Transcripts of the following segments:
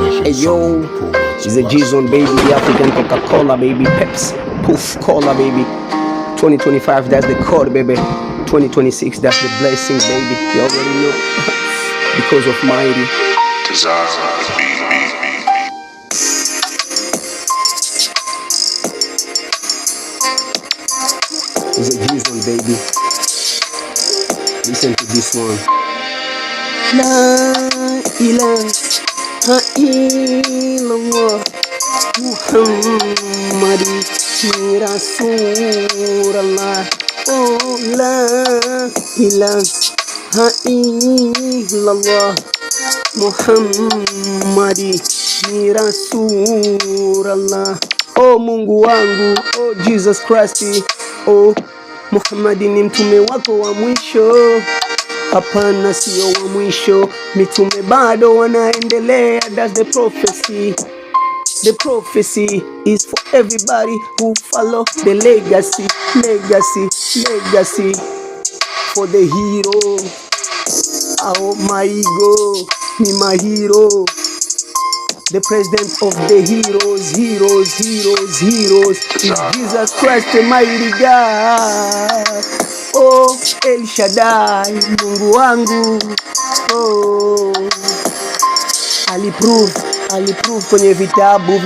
Hey yo, it's a G-Zone baby, the African Coca-Cola baby, Pepsi, Poof Cola baby. 2025, that's the code baby. 2026, that's the blessing baby. You already know. Because of Mighty. Desire the beat. It's a G-Zone baby. Listen to this one. La ilaha illallah Muhammadun Rasulullah. Oh la ilaha illallah Muhammadun Rasulullah. Oh Mungu wangu, oh Jesus Christ, oh Muhammadi ni mtume wako wa mwisho. Hapana, sio wa mwisho, mitume bado wanaendelea. That's the prophecy. The prophecy is for everybody who follow the legacy. For the hero. Oh my ego, ni my hero. The president of the heroes is Jesus Christ, the mighty God. Oh, El Shaddai, Mungu wangu. Oh, aliprove kwenye vitabu.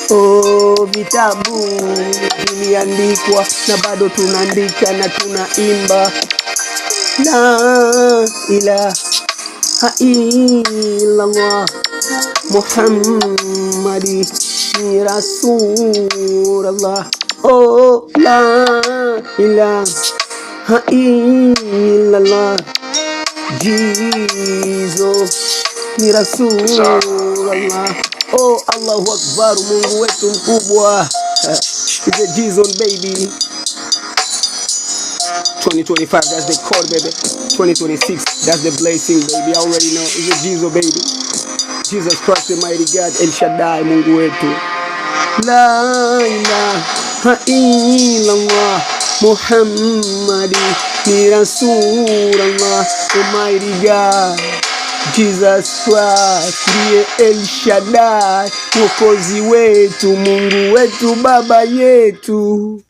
Oh, vitabu viliandikwa na bado tunaandika na tunaimba. La ilaha illallah Muhammadi Rasulullah. Oh la ilaha illallah Jesus ni Rasulullah. Oh Allahu Akbar, Mungu wetu mkubwa. It's a G-Zone baby. 2025, that's the code baby. 2026, that's the blessing baby. I already know. It's a G-Zone baby. Jesus Christ, the mighty God, El Shaddai, Mungu wetu. La ilaha illallah Muhammadi ni Rasulullah, the mighty God, Jesus Christ, ndiye El Shaddai, mwokozi wetu, Mungu wetu, baba yetu.